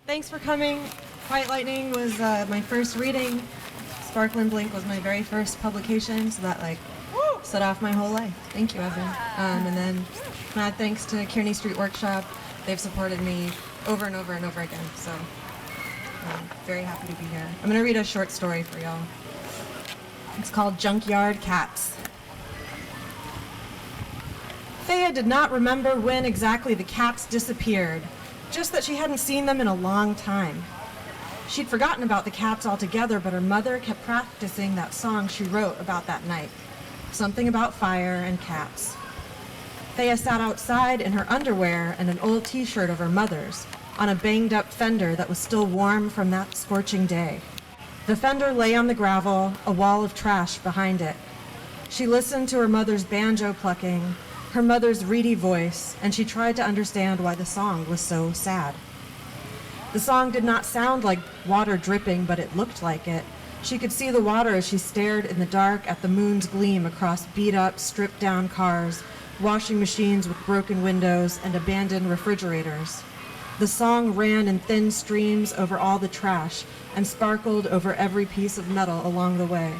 Thanks for coming. White Lightning was my first reading. Sparkling Blink was my very first publication, so that set off my whole life. Thank you, Evan. And then mad thanks to Kearney Street Workshop. They've supported me over and over and over again, so I'm very happy to be here. I'm going to read a short story for y'all. It's called Junkyard Cats. Thea did not remember when exactly the cats disappeared, just that she hadn't seen them in a long time. She'd forgotten about the cats altogether, but her mother kept practicing that song she wrote about that night, something about fire and cats. Thea sat outside in her underwear and an old t-shirt of her mother's on a banged-up fender that was still warm from that scorching day. The fender lay on the gravel, a wall of trash behind it. She listened to her mother's banjo plucking, her mother's reedy voice, and she tried to understand why the song was so sad. The song did not sound like water dripping, but it looked like it. She could see the water as she stared in the dark at the moon's gleam across beat-up, stripped-down cars, washing machines with broken windows, and abandoned refrigerators. The song ran in thin streams over all the trash and sparkled over every piece of metal along the way.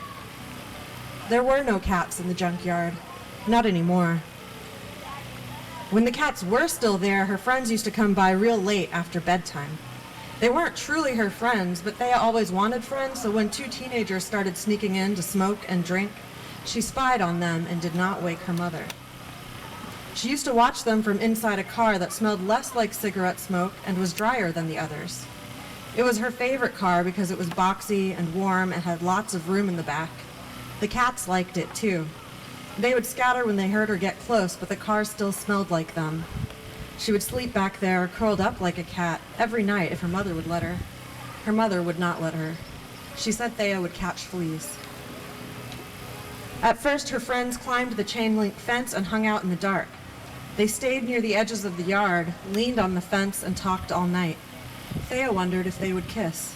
There were no cats in the junkyard. Not anymore. When the cats were still there, her friends used to come by real late after bedtime. They weren't truly her friends, but Thea always wanted friends, so when two teenagers started sneaking in to smoke and drink, she spied on them and did not wake her mother. She used to watch them from inside a car that smelled less like cigarette smoke and was drier than the others. It was her favorite car because it was boxy and warm and had lots of room in the back. The cats liked it too. They would scatter when they heard her get close, but the car still smelled like them. She would sleep back there, curled up like a cat, every night if her mother would let her. Her mother would not let her. She said Thea would catch fleas. At first, her friends climbed the chain-link fence and hung out in the dark. They stayed near the edges of the yard, leaned on the fence, and talked all night. Thea wondered if they would kiss.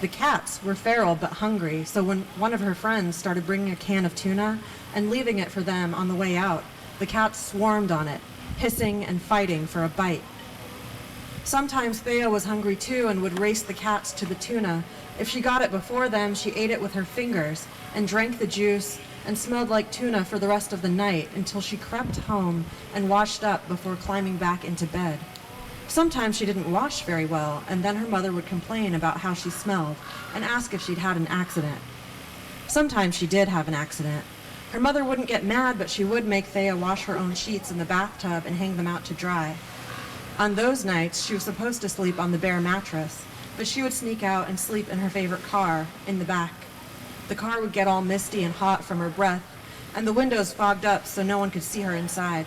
The cats were feral but hungry, so when one of her friends started bringing a can of tuna and leaving it for them on the way out, the cats swarmed on it, hissing and fighting for a bite. Sometimes Thea was hungry too and would race the cats to the tuna. If she got it before them, she ate it with her fingers and drank the juice and smelled like tuna for the rest of the night until she crept home and washed up before climbing back into bed. Sometimes she didn't wash very well, and then her mother would complain about how she smelled and ask if she'd had an accident. Sometimes she did have an accident. Her mother wouldn't get mad, but she would make Thea wash her own sheets in the bathtub and hang them out to dry. On those nights, she was supposed to sleep on the bare mattress, but she would sneak out and sleep in her favorite car, in the back. The car would get all misty and hot from her breath, and the windows fogged up so no one could see her inside.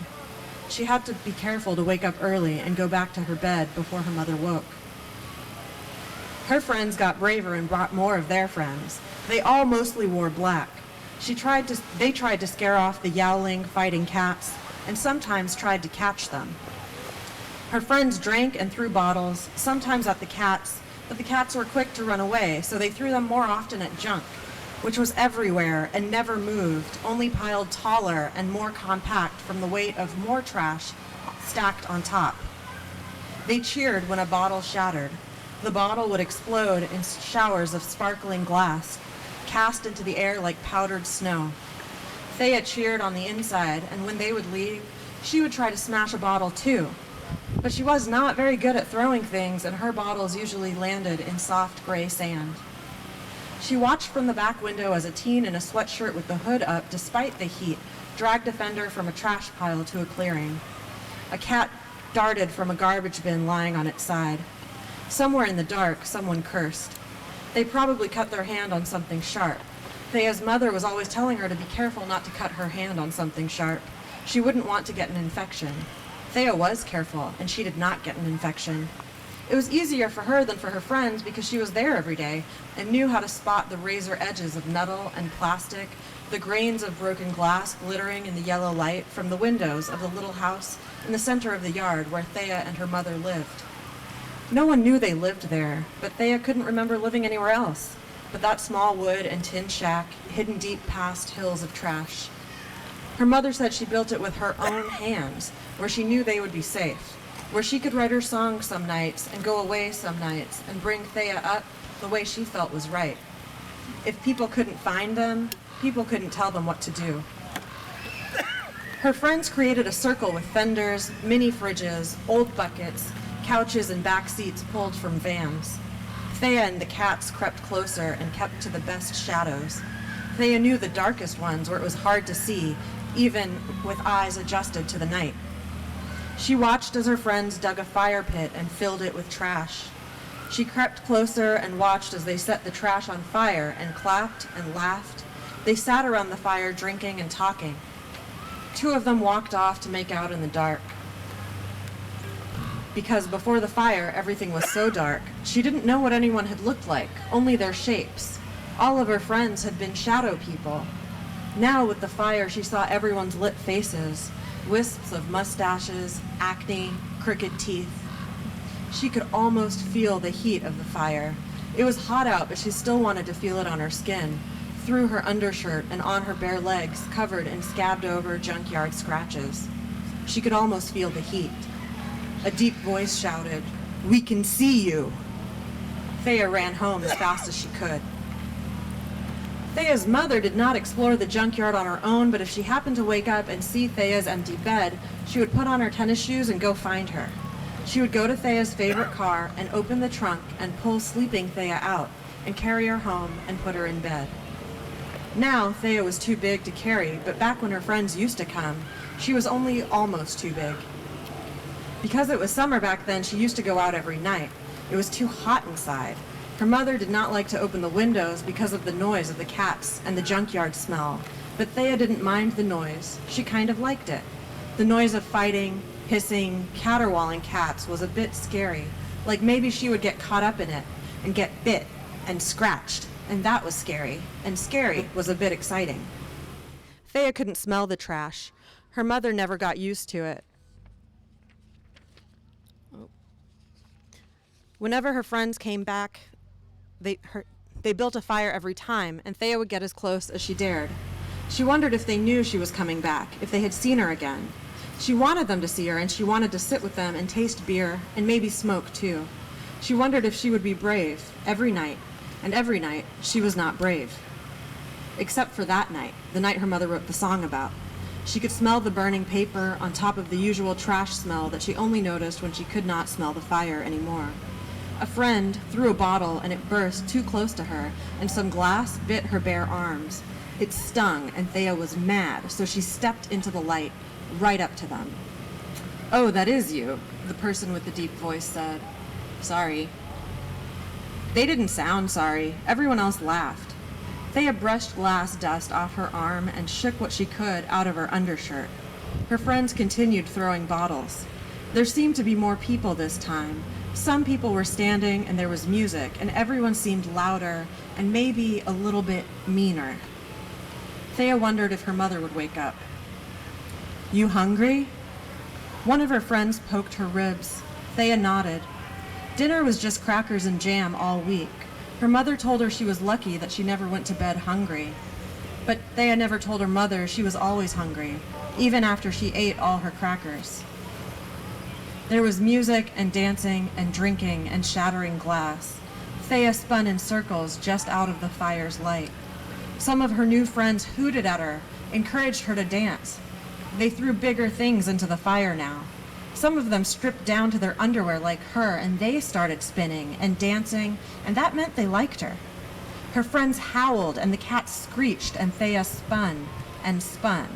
She had to be careful to wake up early and go back to her bed before her mother woke. Her friends got braver and brought more of their friends. They all mostly wore black. They tried to scare off the yowling, fighting cats, and sometimes tried to catch them. Her friends drank and threw bottles, sometimes at the cats, but the cats were quick to run away, so they threw them more often at junk, which was everywhere and never moved, only piled taller and more compact from the weight of more trash stacked on top. They cheered when a bottle shattered. The bottle would explode in showers of sparkling glass, cast into the air like powdered snow. Thea cheered on the inside, and when they would leave, she would try to smash a bottle too. But she was not very good at throwing things, and her bottles usually landed in soft gray sand. She watched from the back window as a teen in a sweatshirt with the hood up, despite the heat, dragged a fender from a trash pile to a clearing. A cat darted from a garbage bin lying on its side. Somewhere in the dark, someone cursed. They probably cut their hand on something sharp. Thea's mother was always telling her to be careful not to cut her hand on something sharp. She wouldn't want to get an infection. Thea was careful, and she did not get an infection. It was easier for her than for her friends because she was there every day and knew how to spot the razor edges of metal and plastic, the grains of broken glass glittering in the yellow light from the windows of the little house in the center of the yard where Thea and her mother lived. No one knew they lived there, but Thea couldn't remember living anywhere else but that small wood and tin shack hidden deep past hills of trash. Her mother said she built it with her own hands, where she knew they would be safe. where she could write her songs some nights and go away some nights and bring Thea up the way she felt was right. If people couldn't find them, people couldn't tell them what to do. Her friends created a circle with fenders, mini fridges, old buckets, couches, and back seats pulled from vans. Thea and the cats crept closer and kept to the best shadows. Thea knew the darkest ones where it was hard to see, even with eyes adjusted to the night. She watched as her friends dug a fire pit and filled it with trash. She crept closer and watched as they set the trash on fire and clapped and laughed. They sat around the fire drinking and talking. 2 of them walked off to make out in the dark. Because before the fire, everything was so dark, she didn't know what anyone had looked like, only their shapes. All of her friends had been shadow people. Now, with the fire, she saw everyone's lit faces, wisps of mustaches, acne, crooked teeth. She could almost feel the heat of the fire. It was hot out, but she still wanted to feel it on her skin, through her undershirt and on her bare legs, covered in scabbed-over junkyard scratches. She could almost feel the heat. A deep voice shouted, "We can see you!" Thea ran home as fast as she could. Thea's mother did not explore the junkyard on her own, but if she happened to wake up and see Thea's empty bed, she would put on her tennis shoes and go find her. She would go to Thea's favorite car and open the trunk and pull sleeping Thea out and carry her home and put her in bed. Now, Thea was too big to carry, but back when her friends used to come, she was only almost too big. Because it was summer back then, she used to go out every night. It was too hot inside. Her mother did not like to open the windows because of the noise of the cats and the junkyard smell, but Thea didn't mind the noise. She kind of liked it. The noise of fighting, hissing, caterwauling cats was a bit scary, like maybe she would get caught up in it and get bit and scratched, and that was scary, and scary was a bit exciting. Thea couldn't smell the trash. Her mother never got used to it. Whenever her friends came back, they built a fire every time, and Thea would get as close as she dared. She wondered if they knew she was coming back, if they had seen her again. She wanted them to see her, and she wanted to sit with them and taste beer, and maybe smoke too. She wondered if she would be brave every night, and every night she was not brave. Except for that night, the night her mother wrote the song about. She could smell the burning paper on top of the usual trash smell that she only noticed when she could not smell the fire anymore. A friend threw a bottle and it burst too close to her, and some glass bit her bare arms. It stung, and Thea was mad, so she stepped into the light, right up to them. "Oh, that is you," the person with the deep voice said. "Sorry." They didn't sound sorry. Everyone else laughed. Thea brushed glass dust off her arm and shook what she could out of her undershirt. Her friends continued throwing bottles. There seemed to be more people this time. Some people were standing and there was music, and everyone seemed louder and maybe a little bit meaner. Thea wondered if her mother would wake up. "You hungry?" One of her friends poked her ribs. Thea nodded. Dinner was just crackers and jam all week. Her mother told her she was lucky that she never went to bed hungry. But Thea never told her mother she was always hungry, even after she ate all her crackers. There was music and dancing and drinking and shattering glass. Thea spun in circles just out of the fire's light. Some of her new friends hooted at her, encouraged her to dance. They threw bigger things into the fire now. Some of them stripped down to their underwear like her, and they started spinning and dancing, and that meant they liked her. Her friends howled, and the cats screeched, and Thea spun and spun.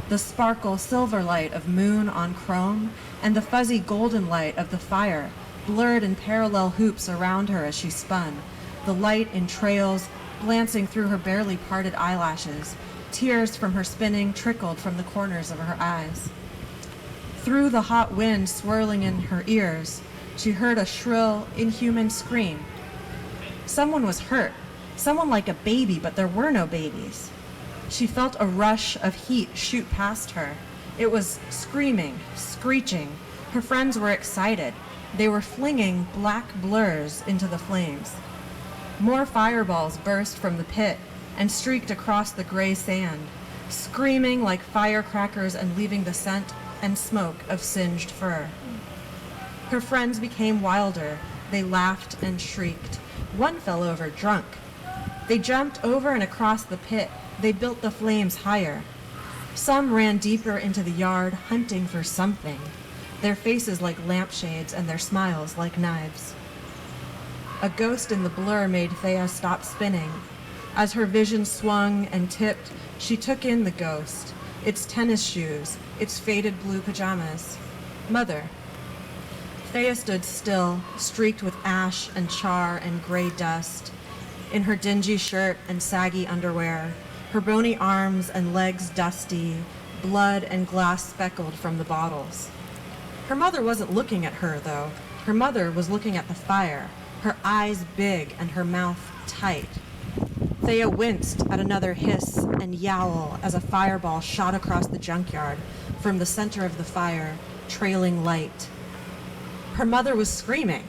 The sparkle silver light of moon on chrome and the fuzzy golden light of the fire blurred in parallel hoops around her as she spun, the light in trails glancing through her barely parted eyelashes. Tears from her spinning trickled from the corners of her eyes. Through the hot wind swirling in her ears, she heard a shrill, inhuman scream. Someone was hurt, someone like a baby, but there were no babies. She felt a rush of heat shoot past her. It was screaming, screeching. Her friends were excited. They were flinging black blurs into the flames. More fireballs burst from the pit and streaked across the gray sand, screaming like firecrackers and leaving the scent and smoke of singed fur. Her friends became wilder. They laughed and shrieked. One fell over drunk. They jumped over and across the pit. They built the flames higher. Some ran deeper into the yard, hunting for something, their faces like lampshades and their smiles like knives. A ghost in the blur made Thea stop spinning. As her vision swung and tipped, she took in the ghost, its tennis shoes, its faded blue pajamas. Mother. Thea stood still, streaked with ash and char and gray dust, in her dingy shirt and saggy underwear, her bony arms and legs dusty, blood and glass speckled from the bottles. Her mother wasn't looking at her, though. Her mother was looking at the fire, her eyes big and her mouth tight. Thea winced at another hiss and yowl as a fireball shot across the junkyard from the center of the fire, trailing light. Her mother was screaming.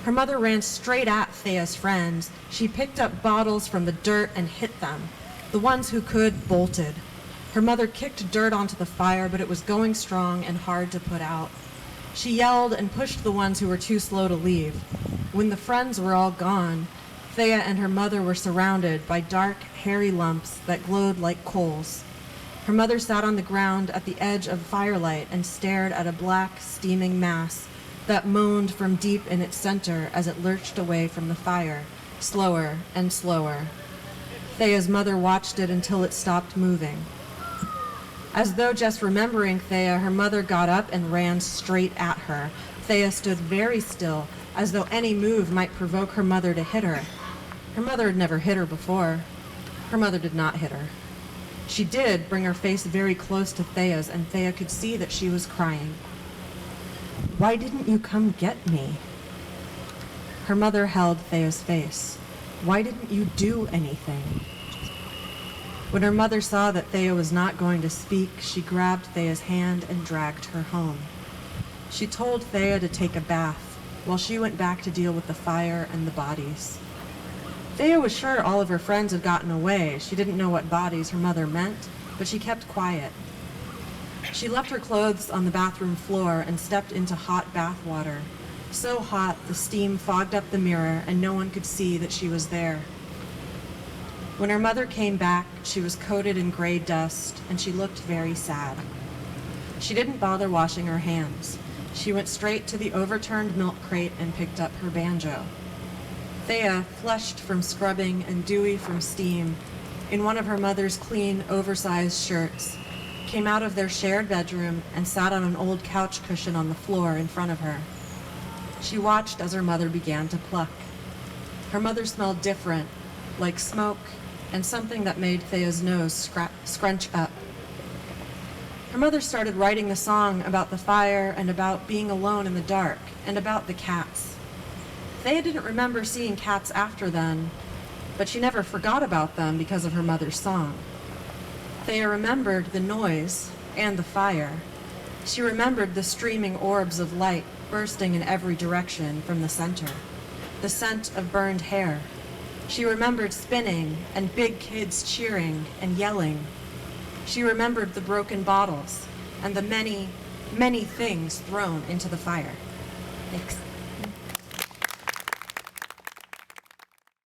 Her mother ran straight at Thea's friends. She picked up bottles from the dirt and hit them. The ones who could bolted. Her mother kicked dirt onto the fire, but it was going strong and hard to put out. She yelled and pushed the ones who were too slow to leave. When the friends were all gone, Thea and her mother were surrounded by dark, hairy lumps that glowed like coals. Her mother sat on the ground at the edge of firelight and stared at a black, steaming mass that moaned from deep in its center as it lurched away from the fire, slower and slower. Thea's mother watched it until it stopped moving. As though just remembering Thea, her mother got up and ran straight at her. Thea stood very still, as though any move might provoke her mother to hit her. Her mother had never hit her before. Her mother did not hit her. She did bring her face very close to Thea's, and Thea could see that she was crying. "Why didn't you come get me?" Her mother held Thea's face. "Why didn't you do anything?" When her mother saw that Thea was not going to speak, she grabbed Thea's hand and dragged her home. She told Thea to take a bath while she went back to deal with the fire and the bodies. Thea was sure all of her friends had gotten away. She didn't know what bodies her mother meant, but she kept quiet. She left her clothes on the bathroom floor and stepped into hot bath water. So hot, the steam fogged up the mirror and no one could see that she was there. When her mother came back, she was coated in gray dust and she looked very sad. She didn't bother washing her hands. She went straight to the overturned milk crate and picked up her banjo. Thea, flushed from scrubbing and dewy from steam, in one of her mother's clean, oversized shirts, came out of their shared bedroom and sat on an old couch cushion on the floor in front of her. She watched as her mother began to pluck. Her mother smelled different, like smoke and something that made Thea's nose scrunch up. Her mother started writing the song about the fire and about being alone in the dark and about the cats. Thea didn't remember seeing cats after then, but she never forgot about them because of her mother's song. Thea remembered the noise and the fire. She remembered the streaming orbs of light bursting in every direction from the center, the scent of burned hair. She remembered spinning and big kids cheering and yelling. She remembered the broken bottles and the many, many things thrown into the fire. Thanks.